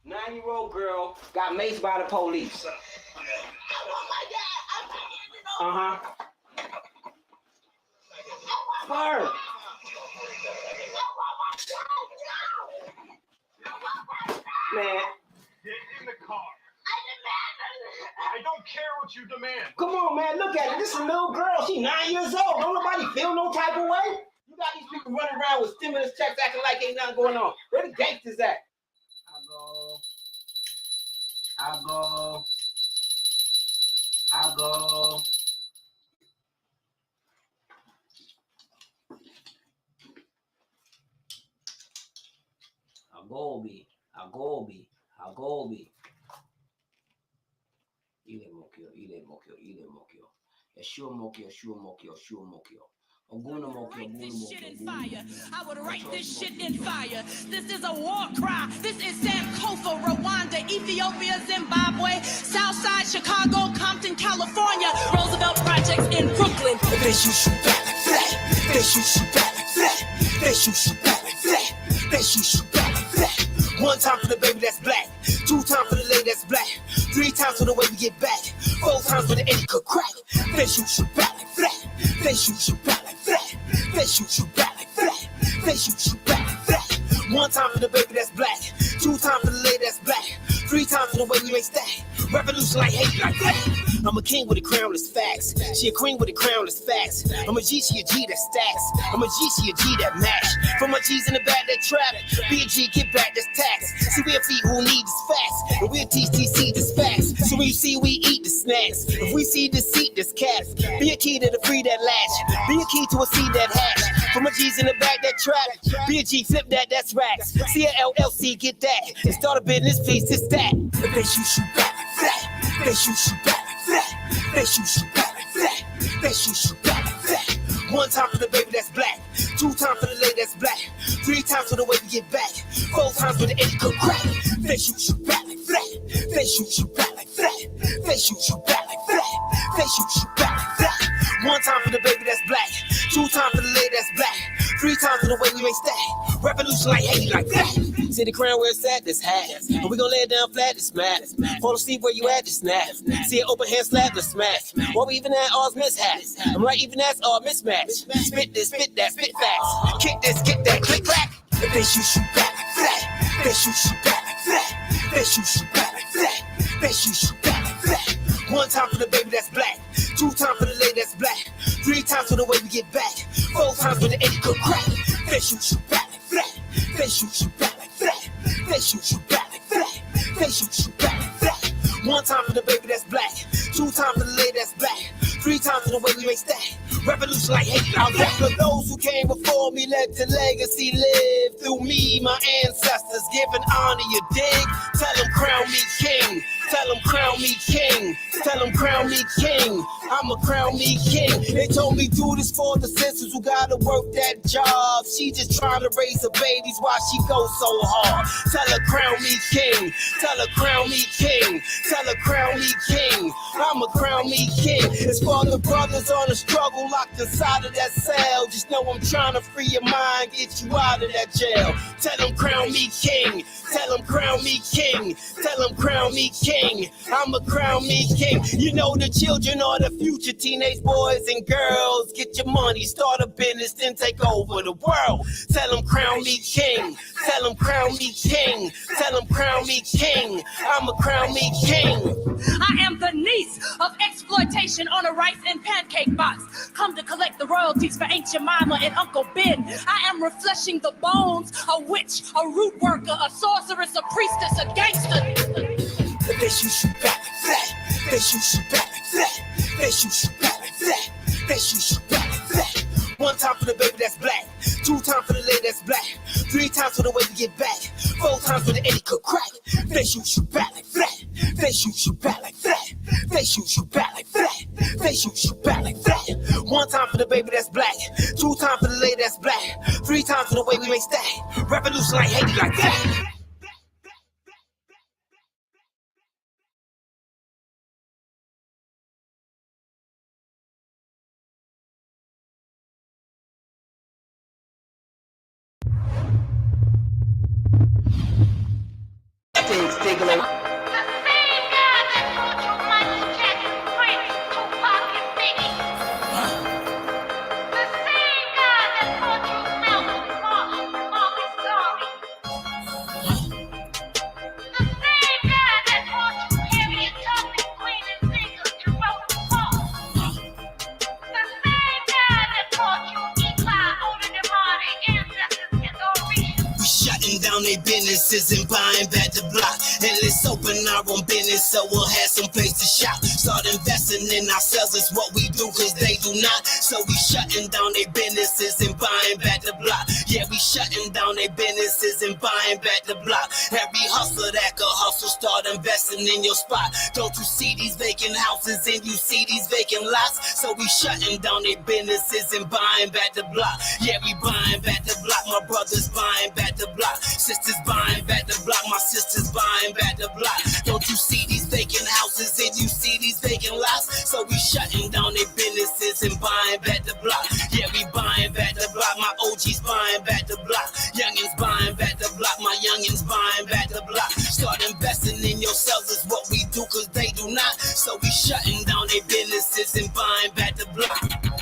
9-year-old girl got maced by the police. Uh-huh. Her. Man. Get in the car. I don't care what you demand. Come on, man. Look at it. This is a little girl. She's 9 years old. Don't nobody feel no type of way. You got these people running around with stimulus checks acting like ain't nothing going on. Where the gangsters at? I go. Agobi. Ile mokyo. Yeshua mokyo. This shit in fire. I would write this shit in fire. This is a war cry. This is Sankofa, Rwanda, Ethiopia, Zimbabwe, Southside, Chicago, Compton, California, Roosevelt Projects in Brooklyn. They shoot back like that. They shoot back like that. They shoot back like that. They shoot back like that. 1 time for the baby that's black. 2 times for the lady that's black. 3 times for the way we get back. 4 times for the Eddie could crack. They shoot back like that. They shoot back like that. They shoot back like that. They shoot back like that. 1 time for the baby that's black. 2 times for the lady that's black. 3 times for the way we make stack. Revolution like hate like that. I'm a king with a crown that's facts. She a queen with a crown that's facts. I'm a G, she a G that stacks. I'm a G, she a G that match. From my G's in the back that trap. Be a G, get back, that's tax. See, we a feet who need this facts. And we a TTC this facts. So when you see we eat the snacks. If we see deceit, this cats. Be a key to the free that latch. Be a key to a seed that hatch. From my G's in the back that trap. Be a G, flip that, that's racks. See a LLC, get that. And start a business, piece, this that. If they shoot back like that. They shoot back like that. They shoot back like that. They shoot back like that. 1 time for the baby that's black. 2 times for the lady that's black. 3 times for the way we get back. 4 times for the Eddie could crack. They shoot back like that. They shoot back like that. They shoot back like that. They shoot back like that. 1 time for the baby that's black. 2 times for the lady that's black. 3 times for the way we make stack. Revolution like hate like that. See the crown where it's at, this hat. And we gon' lay it down flat, this smash. Fall asleep where you at, this snap. See an open hand slap, the smash. While we even at all's mishaps. I'm right, even that's all mismatch. Spit this, spit that, spit fast. Kick this, kick that, click clack. If they shoot back like that. They shoot back like that. They shoot back like that. They shoot back like that. 1 time for the baby that's black. 2 times for the lady that's black. 3 times for the way we get back. 4 times for the Eddie could crack. They shoot back like that. They shoot back like that. They shoot back like that. They shoot back like that. 1 time for the baby that's black. 2 times for the lady that's black. 3 times for the way we make stack. Revolution like hate like that. For those who came before me, let the legacy live through me. My ancestors giving honor, you dig? Tell them crown me king. Tell them crown me king. Tell them crown me king. I'ma crown me king. They told me do this for the sisters who gotta work that job. She just trying to raise her babies while she goes so hard. Tell her crown me king. Tell her crown me king. Tell her crown me king. I'ma crown me king. It's for the brothers on the struggle locked inside of that cell. Just know I'm trying to free your mind, get you out of that jail. Tell them crown me king. Tell them crown me king. Tell them crown me king. I'ma crown me king. You know the children are the future, teenage boys and girls. Get your money, start a business, then take over the world. Tell them crown me king. Tell them crown me king. Tell them crown me king. I'ma crown me king. I am the niece of exploitation on a rice and pancake box. Come to collect the royalties for Aunt Jemima and Uncle Ben. I am refreshing the bones, a witch, a root worker, a sorceress, a priestess, a gangster. They shoot back like that. They shoot back like that. They shoot back like that. They shoot back like that. 1 time for the baby that's black. 2 times for the lady that's black. 3 times for the way we get back. 4 times for the Eddie could crack. They shoot back like that. They shoot back like that. They shoot back like that. They shoot back like that. 1 time for the baby that's black. 2 times for the lady that's black. 3 times for the way we make stack. Revolution like hate like that. down their businesses and buying back the block. And let's open our own business so we'll have some place to shop. Start investing in ourselves is what we do, cause they do not. So we shutting down their businesses and buying back the block. Yeah, we shutting down their businesses and buying back the block. Every hustler that could hustle, start investing in your spot. Don't you see these vacant houses and you see these vacant lots? So we shutting down their businesses and buying back the block. Yeah, we buying back the block. My brothers buying back the block. Sisters buying back the block. My sisters buying back the block. Don't you see these vacant houses and you see these vacant lots? So we shutting down their businesses and buying back the block. Yeah, we buying back the block. My OGs buying back the block. Youngins buying back the block. My youngins buying back the block. Start investing in yourselves is what we do, cause they do not. So we shutting down their businesses and buying back the block.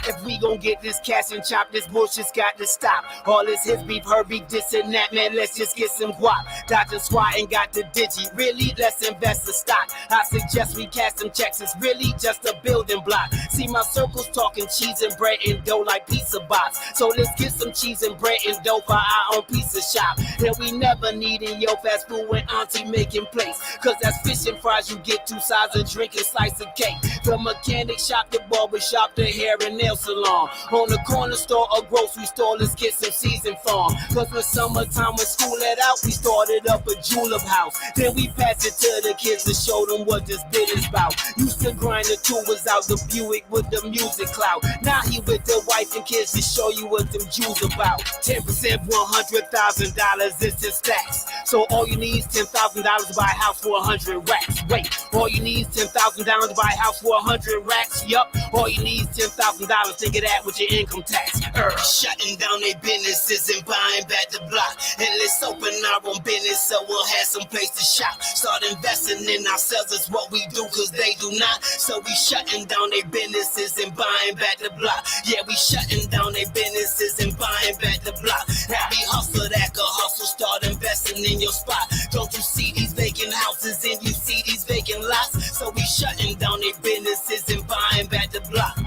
If we gon' get this cash and chop, this bullshit's got to stop. All this his beef, her beef, this and that, man, let's just get some guap. Dodging SWAT and got the digi, really, let's invest in stock. I suggest we cash some checks, it's really just a building block. See my circles talking cheese and bread and dough like pizza box. So let's get some cheese and bread and dough for our own pizza shop. And we never needin' your fast food when auntie making plates. Cause that's fish and fries, you get 2 sides of drink and slice of cake. The mechanic shop, the barber shop, the hair and nail salon. On the corner store or grocery store, let's get some seasoned farm. Cause when summertime, when school let out, we started up a julep house. Then we passed it to the kids to show them what this bit is about. Used to grind the tubers out the Buick with the music clout. Now he with the wife and kids to show you what them Jews about. 10%, $100,000, it's in stacks. So all you need is $10,000 to buy a house for 100 racks. Wait, all you need is $10,000 to buy a house for 100 racks. Yup, all you need is $10,000. Think of that with your income tax. Shutting down their businesses and buying back the block. And let's open our own business so we'll have some place to shop. Start investing in ourselves is what we do, cause they do not. So we shutting down their businesses and buying back the block. Yeah, we shutting down their businesses and buying back the block. Every hustler that could hustle, start investing in your spot. Don't you see these vacant houses and you see these vacant lots? So we shutting down their businesses and buying back the block.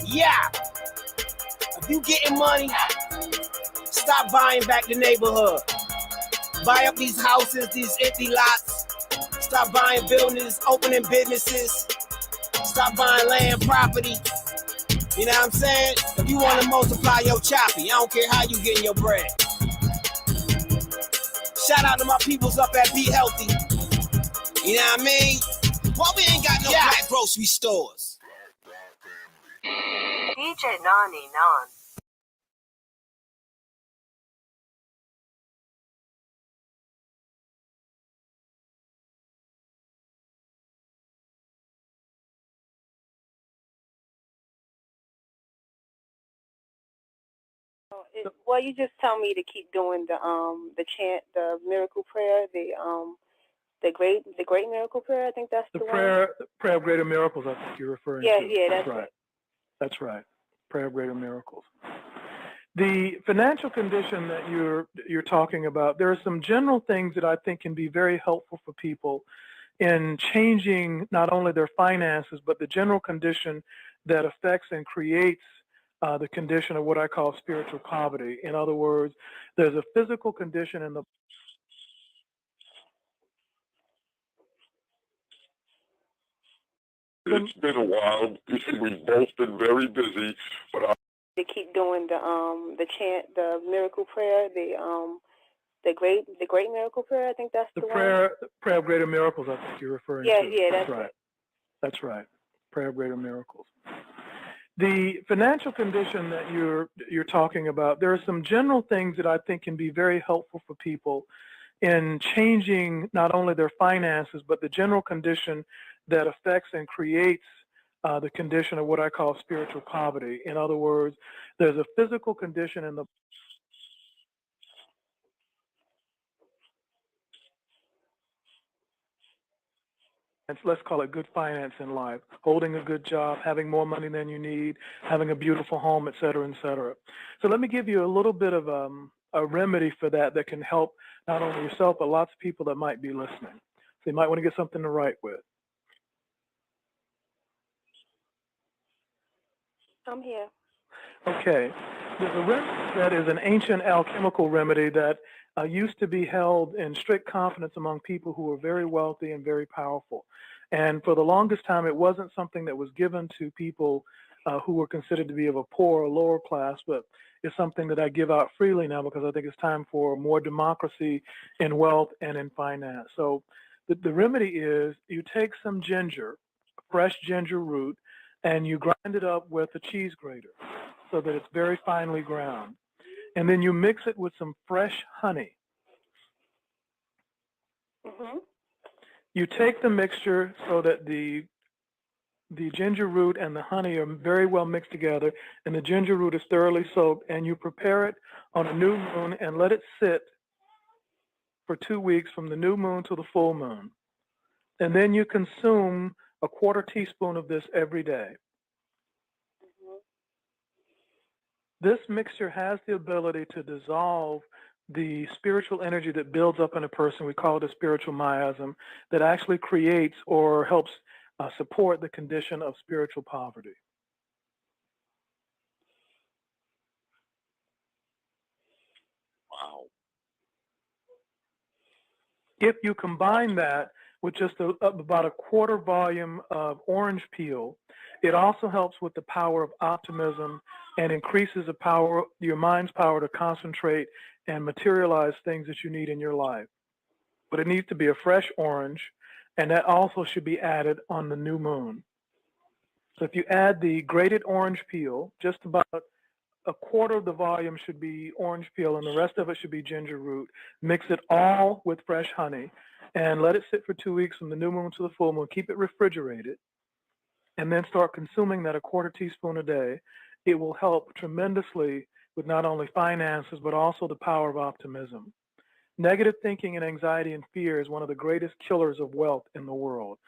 Yeah, if you getting money, stop buying back the neighborhood. Buy up these houses, these empty lots. Stop buying buildings, opening businesses. Stop buying land, property. You know what I'm saying? If you want to multiply your choppy, I don't care how you getting your bread. Shout out to my peoples up at Be Healthy. You know what I mean? Why we ain't got no black grocery stores? DJ Nani Nan. Well, you just tell me to keep doing the chant, the miracle prayer, the great miracle prayer. I think that's the prayer of greater miracles. I think you're referring to. Yeah, that's right. That's right. Prayer of greater miracles. The financial condition that you're talking about, there are some general things that I think can be very helpful for people in changing not only their finances, but the general condition that affects and creates the condition of what I call spiritual poverty. In other words, there's a physical condition in the It's been a while. We've both been very busy, but to keep doing the chant, the miracle prayer, the great miracle prayer. I think that's the prayer of greater miracles. I think you're referring to. Yeah, that's right. That's right. Prayer of greater miracles. The financial condition that you're talking about, there are some general things that I think can be very helpful for people in changing not only their finances, but the general condition that affects and creates the condition of what I call spiritual poverty. In other words, there's a physical condition in the let's call it good finance in life, holding a good job, having more money than you need, having a beautiful home, et cetera, et cetera. So let me give you a little bit of a remedy for that can help not only yourself, but lots of people that might be listening. So you might want to get something to write with. I'm here. Okay. There's a remedy that is an ancient alchemical remedy that used to be held in strict confidence among people who were very wealthy and very powerful. And for the longest time, it wasn't something that was given to people who were considered to be of a poor or lower class, but it's something that I give out freely now because I think it's time for more democracy in wealth and in finance. So the remedy is you take some ginger, fresh ginger root, and you grind it up with a cheese grater so that it's very finely ground. And then you mix it with some fresh honey. Mm-hmm. You take the mixture so that the ginger root and the honey are very well mixed together, and the ginger root is thoroughly soaked, and you prepare it on a new moon and let it sit for 2 weeks from the new moon to the full moon. And then you consume a quarter teaspoon of this every day. Mm-hmm. This mixture has the ability to dissolve the spiritual energy that builds up in a person. We call it a spiritual miasm that actually creates or helps support the condition of spiritual poverty. Wow. If you combine that with just about a quarter volume of orange peel, it also helps with the power of optimism and increases the power, your mind's power to concentrate and materialize things that you need in your life. But it needs to be a fresh orange, and that also should be added on the new moon. So if you add the grated orange peel, just about a quarter of the volume should be orange peel and the rest of it should be ginger root. Mix it all with fresh honey and let it sit for 2 weeks from the new moon to the full moon. Keep it refrigerated and then start consuming that a quarter teaspoon a day. It will help tremendously with not only finances, but also the power of optimism. Negative thinking and anxiety and fear is one of the greatest killers of wealth in the world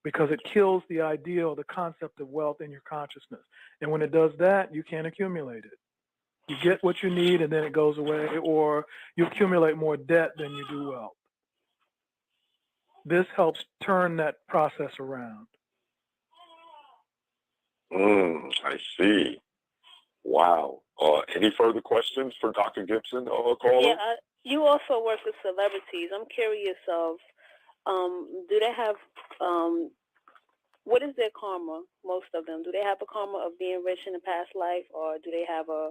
because it kills the ideal, the concept of wealth in your consciousness. And when it does that, you can't accumulate it. You get what you need and then it goes away, or you accumulate more debt than you do wealth. This helps turn that process around. I see. Wow. Any further questions for Dr. Gibson, caller? Yeah, you also work with celebrities. I'm curious of, do they have, what is their karma, most of them? Do they have a karma of being rich in the past life, or do they have a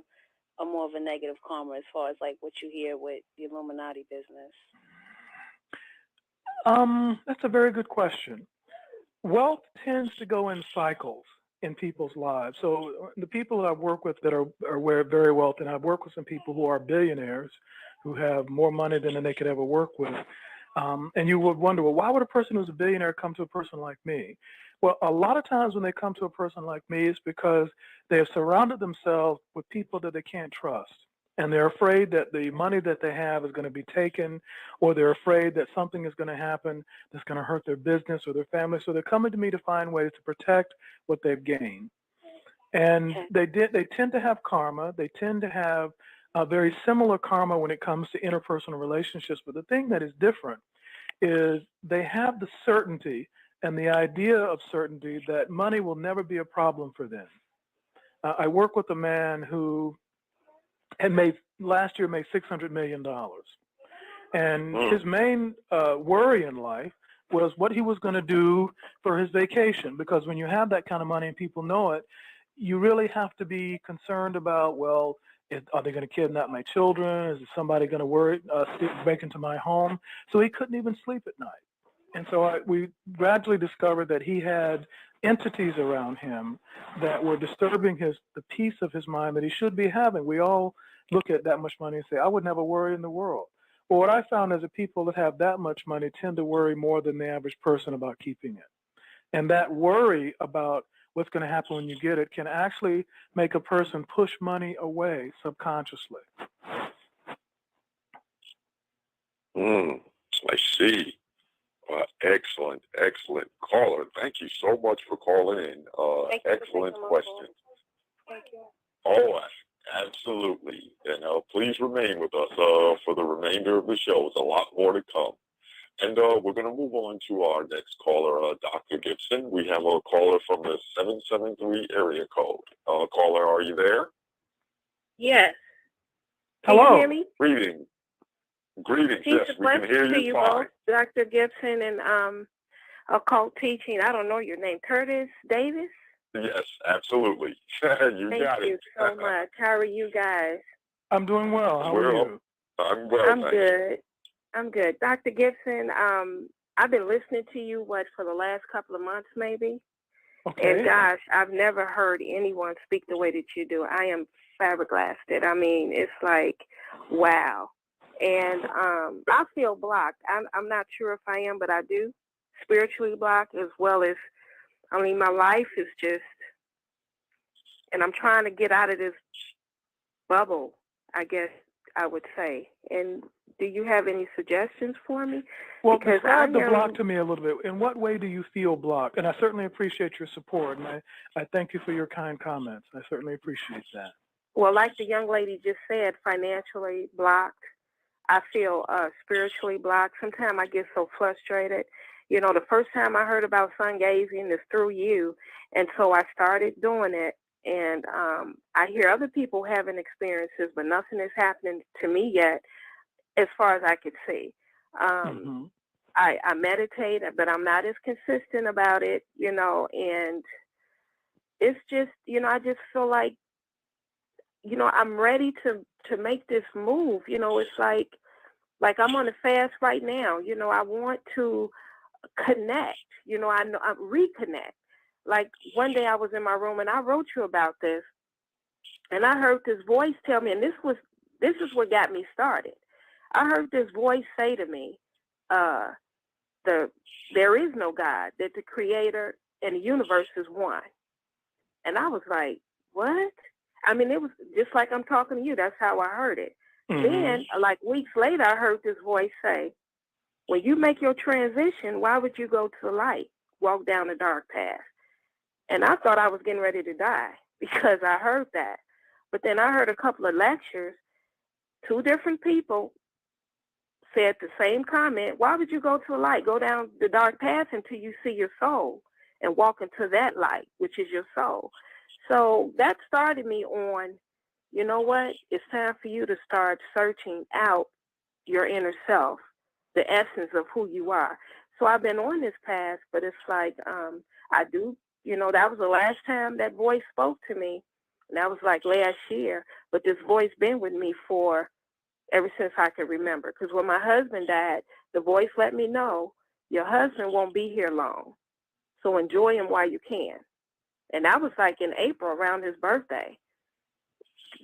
more of a negative karma as far as like what you hear with the Illuminati business? That's a very good question. Wealth tends to go in cycles in people's lives. So the people that I work with that are very wealthy, and I've worked with some people who are billionaires who have more money than they could ever work with. And you would wonder, well, why would a person who's a billionaire come to a person like me? Well, a lot of times when they come to a person like me, it's because they have surrounded themselves with people that they can't trust. And they're afraid that the money that they have is going to be taken, or they're afraid that something is going to happen that's going to hurt their business or their family. So they're coming to me to find ways to protect what they've gained. And they tend to have karma. They tend to have a very similar karma when it comes to interpersonal relationships. But the thing that is different is they have the certainty and the idea of certainty that money will never be a problem for them. I work with a man who had last year made $600 million. And his main worry in life was what he was going to do for his vacation. Because when you have that kind of money and people know it, you really have to be concerned about, well, are they going to kidnap my children? Is somebody going to break into my home? So he couldn't even sleep at night. And so we gradually discovered that he had entities around him that were disturbing the peace of his mind that he should be having. We all look at that much money and say, I wouldn't have a worry in the world. But what I found is that people that have that much money tend to worry more than the average person about keeping it. And that worry about what's going to happen when you get it can actually make a person push money away subconsciously. I see. Excellent caller. Thank you so much for calling in. Excellent question. Thank you. Oh, absolutely. And please remain with us for the remainder of the show. There's a lot more to come. And we're going to move on to our next caller, Dr. Gibson. We have a caller from the 773 area code. Caller, are you there? Yes. Can Hello. you hear me? Greetings. Greetings. Peace Yes, and we can blessings hear to you you fine. both, Dr. Gibson and Occult Teaching. I don't know your name, Curtis Davis? Yes, absolutely. You Thank got you it. so much. How are you guys? I'm doing well. How are you? I'm well, I'm thank good. I'm good. Dr. Gibson, I've been listening to you, for the last couple of months maybe? Okay. And gosh, I've never heard anyone speak the way that you do. I am flabbergasted. I mean, it's like, wow. And I feel blocked. I'm not sure if I am, but I do. Spiritually blocked, as well as, I mean, my life is just, and I'm trying to get out of this bubble, I guess I would say. And do you have any suggestions for me? Well, Because describe the block to me a little bit. In what way do you feel blocked? And I certainly appreciate your support, and I thank you for your kind comments. I certainly appreciate that. Well, like the young lady just said, financially blocked. I feel spiritually blocked. Sometimes I get so frustrated. You know, the first time I heard about sun gazing is through you, and so I started doing it. And I hear other people having experiences, but nothing is happening to me yet, as far as I could see. I meditate, but I'm not as consistent about it, you know, and it's just, you know, I just feel like, you know, I'm ready to make this move. You know, it's like I'm on a fast right now. You know, I want to connect. You know, I reconnect. Like one day I was in my room and I wrote you about this, and I heard this voice tell me, and this is what got me started. I heard this voice say to me, there is no God, that the creator and the universe is one. And I was like, what? I mean, it was just like I'm talking to you. That's how I heard it. Then, like weeks later, I heard this voice say, when you make your transition, why would you go to the light, walk down the dark path? And I thought I was getting ready to die because I heard that. But then I heard a couple of lectures, two different people said the same comment. Why would you go to the light, go down the dark path until you see your soul and walk into that light, which is your soul? So that started me on, you know what? It's time for you to start searching out your inner self, the essence of who you are. So I've been on this path, but it's like I do, you know, that was the last time that voice spoke to me. And that was like last year. But this voice been with me for ever since I could remember. Because when my husband died, the voice let me know, your husband won't be here long. So enjoy him while you can. And that was like in April, around his birthday.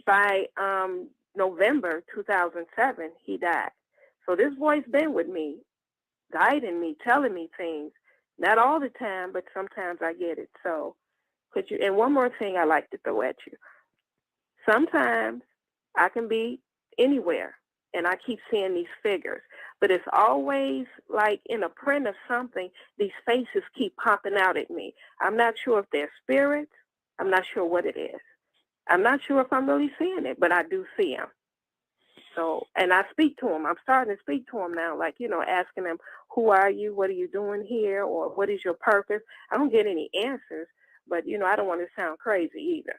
By November 2007, he died. So this voice been with me, guiding me, telling me things. Not all the time, but sometimes I get it. So could you, and one more thing I like to throw at you. Sometimes I can be anywhere, and I keep seeing these figures. But it's always like in a print of something, these faces keep popping out at me. I'm not sure if they're spirits. I'm not sure what it is. I'm not sure if I'm really seeing it, but I do see them. So, and I speak to them. I'm starting to speak to them now, like, you know, asking them, who are you? What are you doing here? Or what is your purpose? I don't get any answers, but, you know, I don't want to sound crazy either.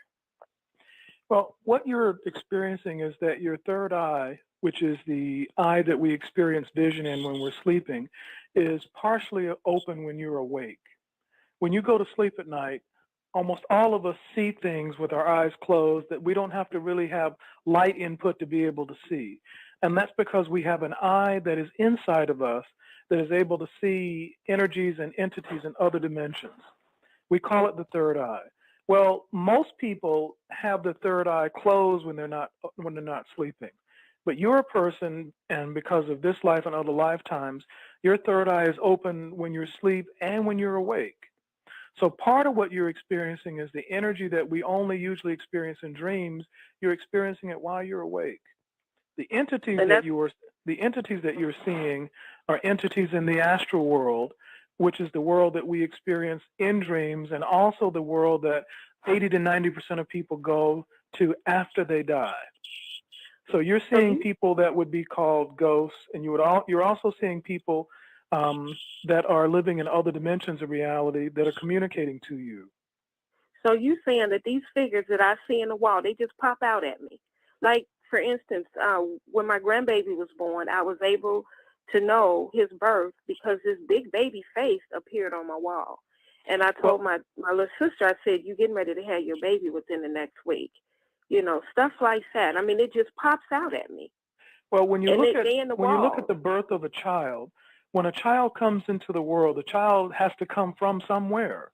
Well, what you're experiencing is that your third eye, which is the eye that we experience vision in when we're sleeping, is partially open when you're awake. When you go to sleep at night, almost all of us see things with our eyes closed that we don't have to really have light input to be able to see. And that's because we have an eye that is inside of us that is able to see energies and entities in other dimensions. We call it the third eye. Well, most people have the third eye closed when they're not sleeping. But you're a person, and because of this life and other lifetimes, your third eye is open when you're asleep and when you're awake. So part of what you're experiencing is the energy that we only usually experience in dreams. You're experiencing it while you're awake. The entities that you're seeing are entities in the astral world, which is the world that we experience in dreams, and also the world that 80 to 90% of people go to after they die. So you're seeing people that would be called ghosts, and you're also seeing people that are living in other dimensions of reality that are communicating to you. So you saying that these figures that I see in the wall, they just pop out at me. Like, for instance, when my grandbaby was born, I was able to know his birth because this big baby face appeared on my wall. And I told my little sister, I said, "You getting ready to have your baby within the next week." Stuff like that. I mean, it just pops out at me. Well, when you look at the birth of a child, when a child comes into the world, the child has to come from somewhere.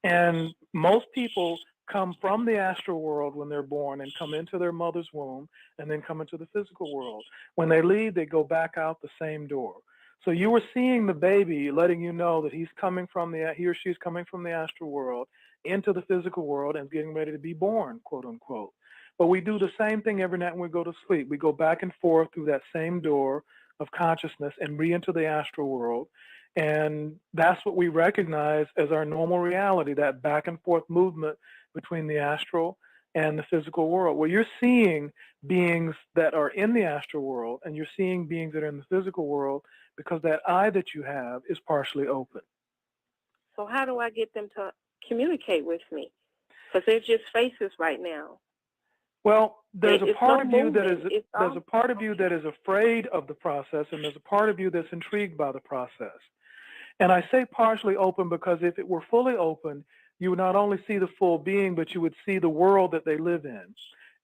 And most people come from the astral world when they're born and come into their mother's womb and then come into the physical world. When they leave, they go back out the same door. So you were seeing the baby, letting you know that he or she's coming from the astral world into the physical world and getting ready to be born, quote unquote. But we do the same thing every night when we go to sleep. We go back and forth through that same door of consciousness and re-enter the astral world. And that's what we recognize as our normal reality, that back and forth movement between the astral and the physical world. Well, you're seeing beings that are in the astral world and you're seeing beings that are in the physical world because that eye that you have is partially open. So how do I get them to communicate with me? Because they're just faces right now. Well, there's a part of you that is afraid of the process, and there's a part of you that's intrigued by the process. And I say partially open because if it were fully open, you would not only see the full being, but you would see the world that they live in.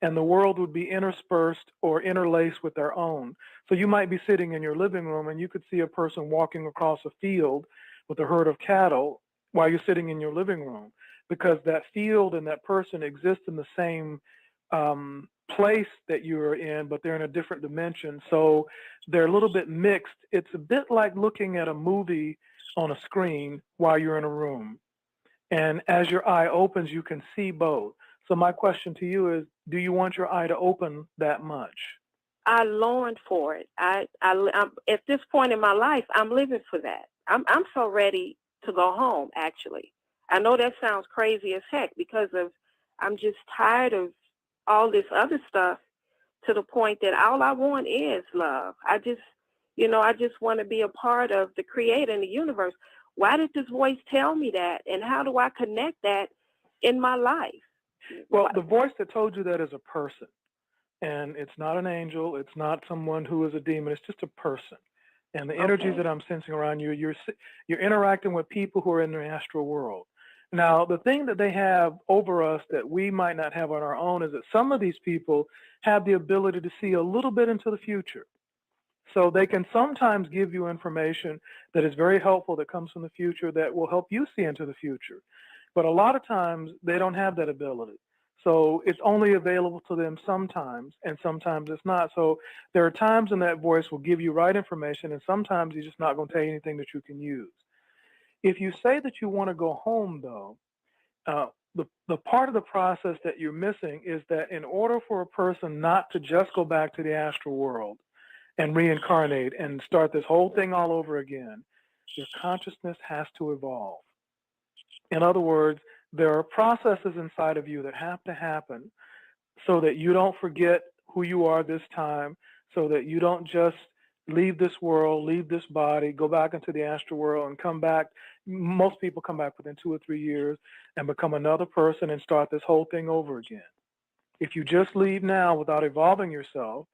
And the world would be interspersed or interlaced with their own. So you might be sitting in your living room and you could see a person walking across a field with a herd of cattle while you're sitting in your living room, because that field and that person exist in the same place that you're in, but they're in a different dimension. So they're a little bit mixed. It's a bit like looking at a movie on a screen while you're in a room. And as your eye opens, you can see both. So my question to you is, do you want your eye to open that much? I longed for it. I'm at this point in my life, I'm living for that. I'm so ready to go home, actually. I know that sounds crazy as heck because I'm just tired of all this other stuff to the point that all I want is love. I just want to be a part of the creator and the universe. Why did this voice tell me that? And how do I connect that in my life? Well, the voice that told you that is a person. And it's not an angel. It's not someone who is a demon. It's just a person. And the energies that I'm sensing around you, you're interacting with people who are in the astral world. Now, the thing that they have over us that we might not have on our own is that some of these people have the ability to see a little bit into the future. So they can sometimes give you information that is very helpful that comes from the future that will help you see into the future. But a lot of times they don't have that ability. So it's only available to them sometimes, and sometimes it's not. So there are times when that voice will give you right information, and sometimes he's just not going to tell you anything that you can use. If you say that you want to go home, though, the part of the process that you're missing is that in order for a person not to just go back to the astral world and reincarnate and start this whole thing all over again, your consciousness has to evolve. In other words, there are processes inside of you that have to happen so that you don't forget who you are this time, so that you don't just leave this world, leave this body, go back into the astral world and come back. Most people come back within 2 or 3 years and become another person and start this whole thing over again. If you just leave now without evolving yourself,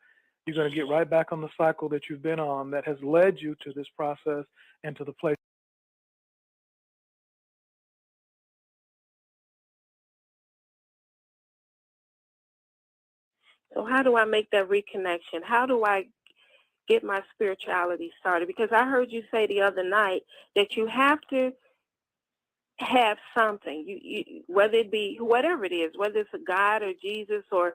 you're going to get right back on the cycle that you've been on that has led you to this process and to the place. So how do I make that reconnection? How do I get my spirituality started? Because I heard you say the other night that you have to have something, you whether it be whatever it is, whether it's a God or Jesus or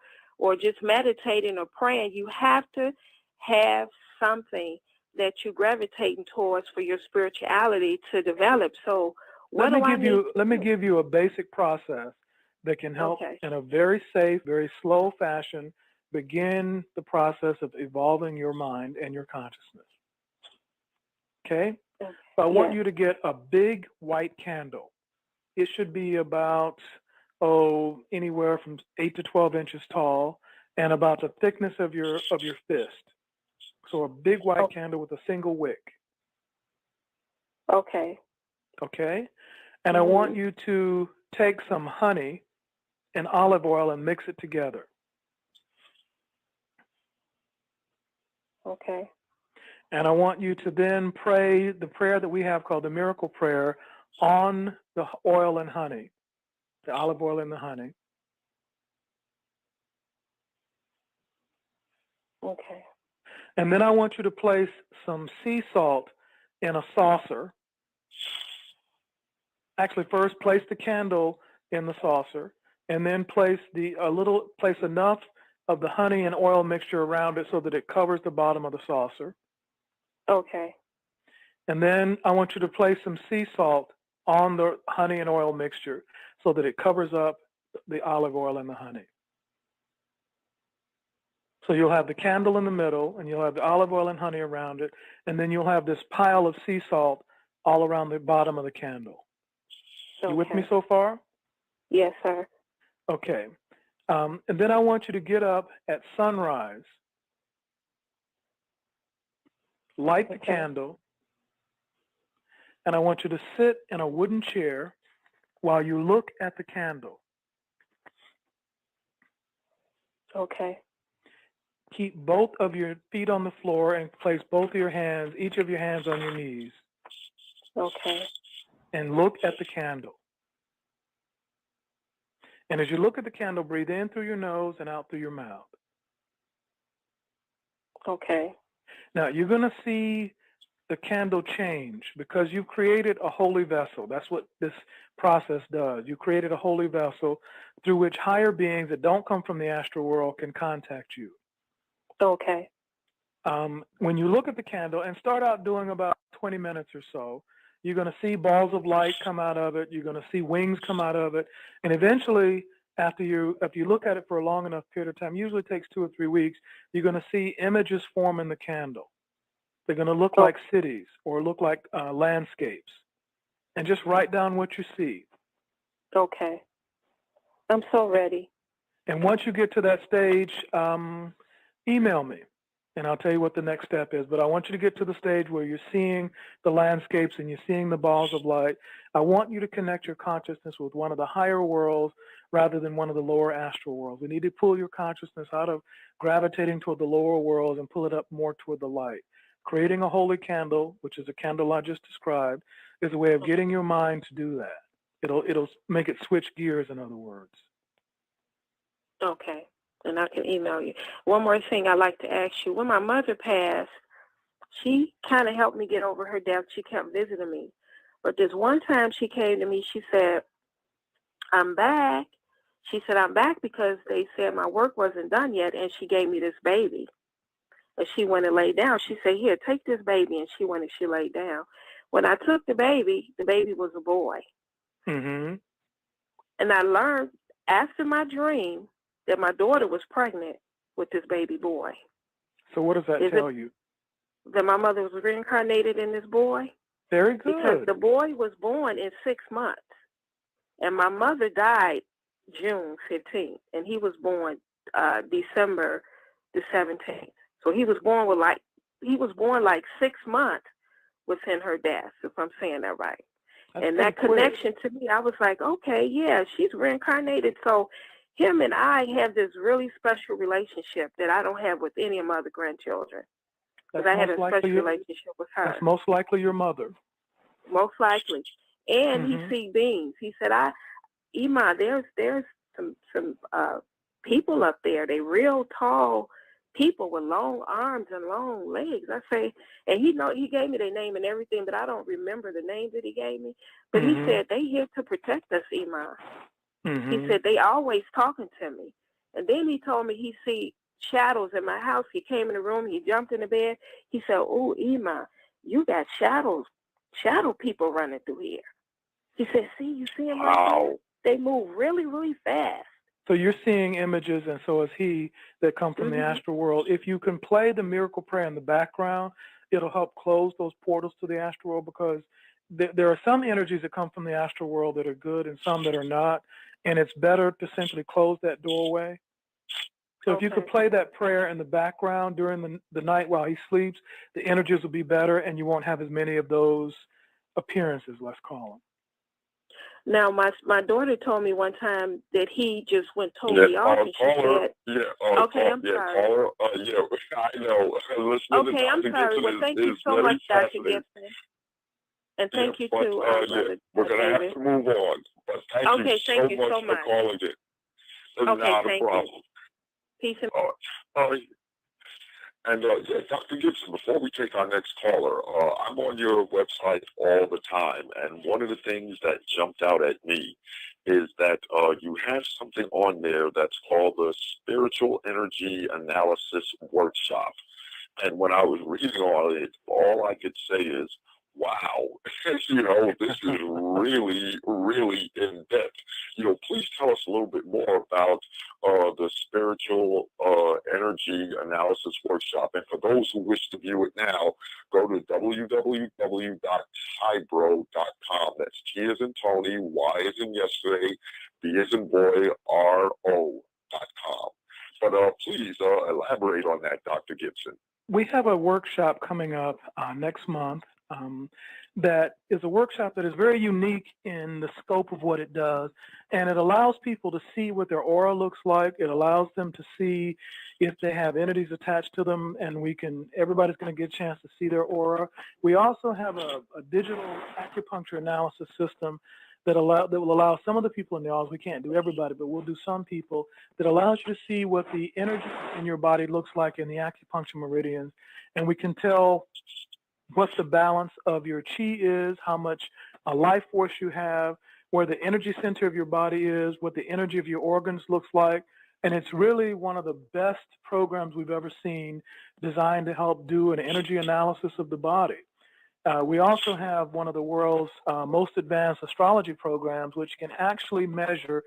just meditating or praying, you have to have something that you're gravitating towards for your spirituality to develop. So what do I need to do? Let me give you a basic process that can help in a very safe, very slow fashion begin the process of evolving your mind and your consciousness. Okay? So I want you to get a big white candle. It should be about, anywhere from 8 to 12 inches tall and about the thickness of your fist. So a big white candle with a single wick. Okay. Okay? And I want you to take some honey and olive oil and mix it together. Okay. And I want you to then pray the prayer that we have called the miracle prayer on the oil and honey, the olive oil and the honey. Okay. And then I want you to place some sea salt in a saucer. Actually, first place the candle in the saucer, and then place enough of the honey and oil mixture around it so that it covers the bottom of the saucer. Okay. And then I want you to place some sea salt on the honey and oil mixture so that it covers up the olive oil and the honey. So you'll have the candle in the middle, and you'll have the olive oil and honey around it, and then you'll have this pile of sea salt all around the bottom of the candle. Okay. You with me so far? Yes, sir. Okay. And then I want you to get up at sunrise, light the candle, and I want you to sit in a wooden chair while you look at the candle. Okay. Keep both of your feet on the floor and place both of your hands, each of your hands on your knees. Okay. And look at the candle. And as you look at the candle, breathe in through your nose and out through your mouth. Okay. Now, you're going to see the candle change because you've created a holy vessel. That's what this process does. You created a holy vessel through which higher beings that don't come from the astral world can contact you. Okay. When you look at the candle and start out doing about 20 minutes or so, you're going to see balls of light come out of it. You're going to see wings come out of it. And eventually, after you look at it for a long enough period of time, usually it takes 2 or 3 weeks, you're going to see images form in the candle. They're going to look like cities or look like landscapes. And just write down what you see. Okay. I'm so ready. And once you get to that stage, email me. And I'll tell you what the next step is. But I want you to get to the stage where you're seeing the landscapes and you're seeing the balls of light. I want you to connect your consciousness with one of the higher worlds rather than one of the lower astral worlds. We need to pull your consciousness out of gravitating toward the lower worlds and pull it up more toward the light. Creating a holy candle, which is a candle I just described, is a way of getting your mind to do that. It'll make it switch gears, in other words. Okay. And I can email you. One more thing I'd like to ask you. When my mother passed, she kind of helped me get over her death. She kept visiting me. But this one time she came to me, she said, I'm back. She said, I'm back because they said my work wasn't done yet, and she gave me this baby. And she went and laid down. She said, here, take this baby. And she went and she laid down. When I took the baby was a boy. Mm-hmm. And I learned after my dream that my daughter was pregnant with this baby boy. So what does that tell you? That my mother was reincarnated in this boy? Very good. Because the boy was born in 6 months. And my mother died June 15th. And he was born December the 17th. So he was born like 6 months within her death, if I'm saying that right. And that connection to me, I was like, okay, yeah, she's reincarnated. So him and I have this really special relationship that I don't have with any of my other grandchildren. Because I had a special relationship with her. That's most likely your mother. Most likely. And he see beings. He said, Ima, there's some people up there. They real tall people with long arms and long legs. I say, and he gave me their name and everything, but I don't remember the name that he gave me. But he said, they here to protect us, Ima. He said, they always talking to me. And then he told me he see shadows in my house. He came in the room, he jumped in the bed. He said, oh, Ima, you got shadow people running through here. He said, see, you see them right there? They move really, really fast. So you're seeing images, and so is he, that come from the astral world. If you can play the miracle prayer in the background, it'll help close those portals to the astral world, because there are some energies that come from the astral world that are good and some that are not, and it's better to simply close that doorway. So if you could play that prayer in the background during the night while he sleeps, the energies will be better, and you won't have as many of those appearances, let's call them. Now, my daughter told me one time that he just went totally off, and she said, "Okay, I'm sorry." Caller, I know. Listening to Okay, I'm Dr. sorry. Gibson Well, thank you is so very much, Dr. fascinating. Gibson, and thank you But too, Brother we're going to have David. to move on. But thank Okay, you thank you so so much for much. calling it. Okay, Not a thank you. problem. Peace and And Dr. Gibson, before we take our next caller, I'm on your website all the time, and one of the things that jumped out at me is that you have something on there that's called the Spiritual Energy Analysis Workshop. And when I was reading all it, all I could say is, wow, this is really, really in depth. Please tell us a little bit more about the Spiritual Energy Analysis Workshop. And for those who wish to view it now, go to www.hybro.com. That's T as in Tony, Y as in yesterday, B as in boy, RO.com. But please elaborate on that, Dr. Gibson. We have a workshop coming up next month that is a workshop that is very unique in the scope of what it does, and it allows people to see what their aura looks like. It allows them to see if they have entities attached to them, and everybody's going to get a chance to see their aura. We also have a digital acupuncture analysis system that will allow some of the people in the audience, we can't do everybody, but we'll do some people, that allows you to see what the energy in your body looks like in the acupuncture meridians. And we can tell what the balance of your chi is, how much life force you have, where the energy center of your body is, what the energy of your organs looks like. And it's really one of the best programs we've ever seen, designed to help do an energy analysis of the body. We also have one of the world's most advanced astrology programs, which can actually measure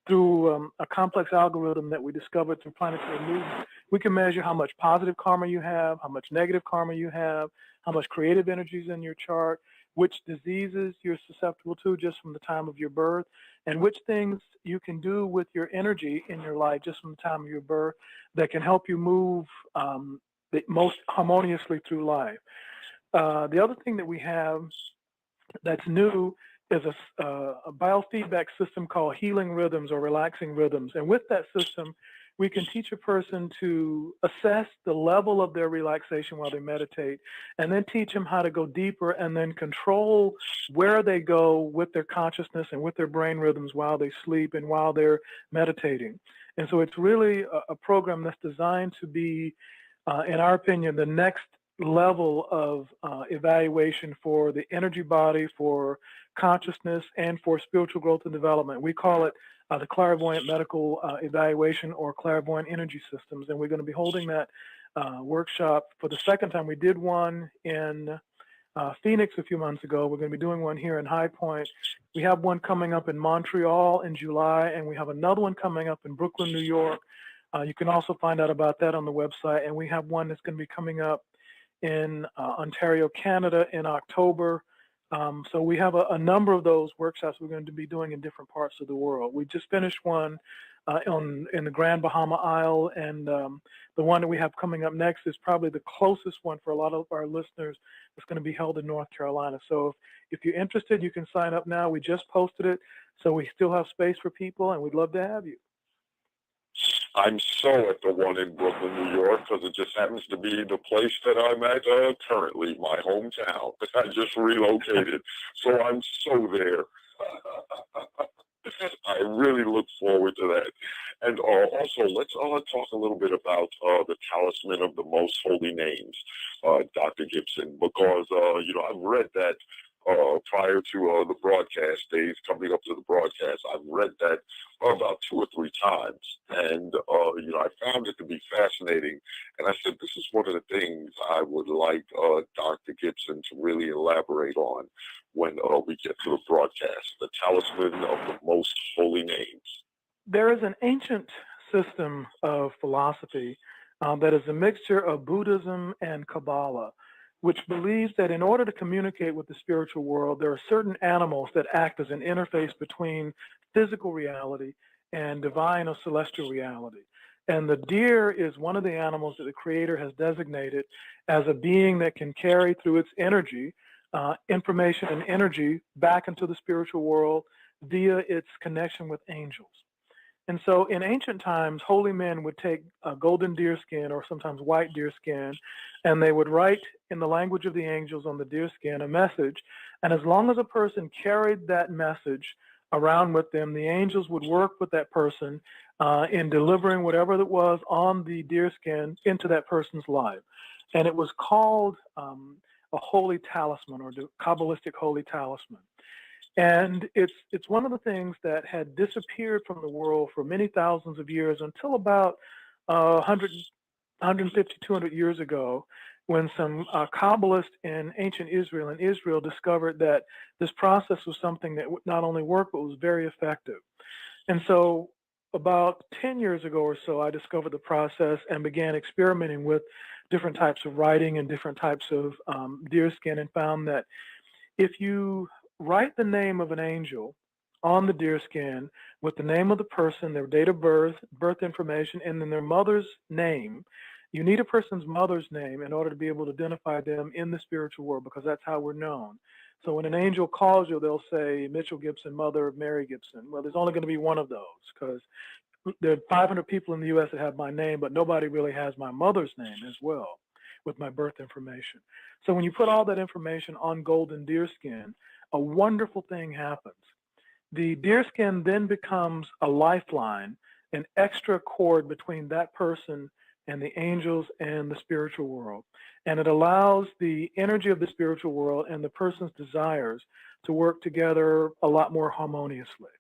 through a complex algorithm that we discovered through planetary movement. We can measure how much positive karma you have, how much negative karma you have, how much creative energy is in your chart, which diseases you're susceptible to just from the time of your birth, and which things you can do with your energy in your life just from the time of your birth that can help you move the most harmoniously through life. The other thing that we have that's new is a biofeedback system called Healing Rhythms or Relaxing Rhythms. And with that system, we can teach a person to assess the level of their relaxation while they meditate, and then teach them how to go deeper and then control where they go with their consciousness and with their brain rhythms while they sleep and while they're meditating. And so it's really a program that's designed to be, in our opinion, the next level of evaluation for the energy body, for consciousness, and for spiritual growth and development. We call it the clairvoyant medical evaluation or clairvoyant energy systems. And we're going to be holding that workshop for the second time. We did one in Phoenix a few months ago. We're going to be doing one here in High Point. We have one coming up in Montreal in July, and we have another one coming up in Brooklyn, New York. You can also find out about that on the website. And we have one that's going to be coming up in Ontario, Canada in October. So we have a number of those workshops we're going to be doing in different parts of the world. We just finished one in the Grand Bahama Isle, and the one that we have coming up next is probably the closest one for a lot of our listeners. It's going to be held in North Carolina. So if you're interested, you can sign up now. We just posted it, so we still have space for people, and we'd love to have you. I'm so at the one in Brooklyn, New York, because it just happens to be the place that I'm at currently, my hometown. I just relocated, so I'm so there. I really look forward to that. And also, let's talk a little bit about the talisman of the most holy names, Dr. Gibson, because, I've read that prior to the broadcast days, coming up to the broadcast, I've read that about 2 or 3 times. And, I found it to be fascinating. And I said, this is one of the things I would like Dr. Gibson to really elaborate on when we get to the broadcast, the talisman of the most holy names. There is an ancient system of philosophy that is a mixture of Buddhism and Kabbalah, which believes that in order to communicate with the spiritual world, there are certain animals that act as an interface between physical reality and divine or celestial reality. And the deer is one of the animals that the Creator has designated as a being that can carry through its energy, information and energy back into the spiritual world via its connection with angels. And so in ancient times, holy men would take a golden deerskin or sometimes white deerskin, and they would write in the language of the angels on the deerskin a message. And as long as a person carried that message around with them, the angels would work with that person in delivering whatever it was on the deerskin into that person's life. And it was called a holy talisman, or the Kabbalistic holy talisman. And it's one of the things that had disappeared from the world for many thousands of years until about 100, 150, 200 years ago, when some Kabbalists in ancient Israel discovered that this process was something that would not only work, but was very effective. And so about 10 years ago or so, I discovered the process and began experimenting with different types of writing and different types of deerskin, and found that if you write the name of an angel on the deerskin with the name of the person, their date of birth, birth information, and then their mother's name. You need a person's mother's name in order to be able to identify them in the spiritual world, because that's how we're known. So when an angel calls you, they'll say Mitchell Gibson, mother of Mary Gibson. Well, there's only going to be one of those, because there are 500 people in the U.S. that have my name, but nobody really has my mother's name as well with my birth information. So when you put all that information on golden deerskin, a wonderful thing happens. The deerskin then becomes a lifeline, an extra cord between that person and the angels and the spiritual world. And it allows the energy of the spiritual world and the person's desires to work together a lot more harmoniously.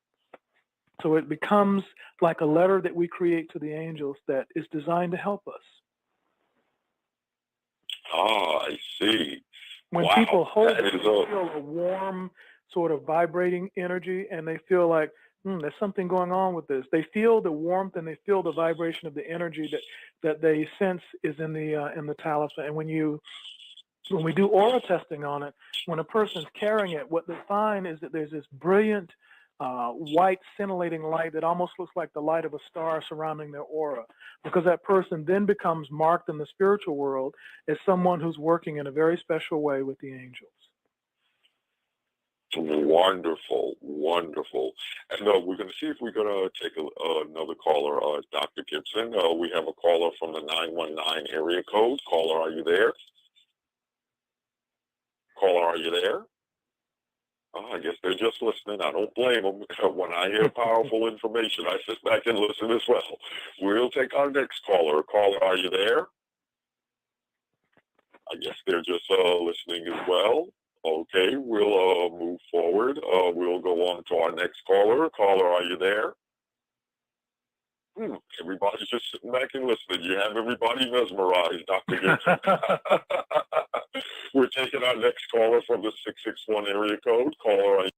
So it becomes like a letter that we create to the angels that is designed to help us. Ah, I see. When Wow, people hold that it, is they feel a warm, sort of vibrating energy, and they feel like, there's something going on with this. They feel the warmth and they feel the vibration of the energy that they sense is in the talisman. And when we do aura testing on it, when a person's carrying it, what they find is that there's this brilliant white scintillating light that almost looks like the light of a star surrounding their aura, because that person then becomes marked in the spiritual world as someone who's working in a very special way with the angels. Wonderful, wonderful. And we're going to see if we're going to take another caller, Dr. Gibson. We have a caller from the 919 area code. Caller, are you there? Caller, are you there? Oh, I guess they're just listening. I don't blame them. When I hear powerful information, I sit back and listen as well. We'll take our next caller. Caller, are you there? I guess they're just listening as well. Okay, we'll move forward. We'll go on to our next caller. Caller, are you there? Everybody's just sitting back and listening. You have everybody mesmerized, Dr. Gibson. We're taking our next caller from the 661 area code. Caller,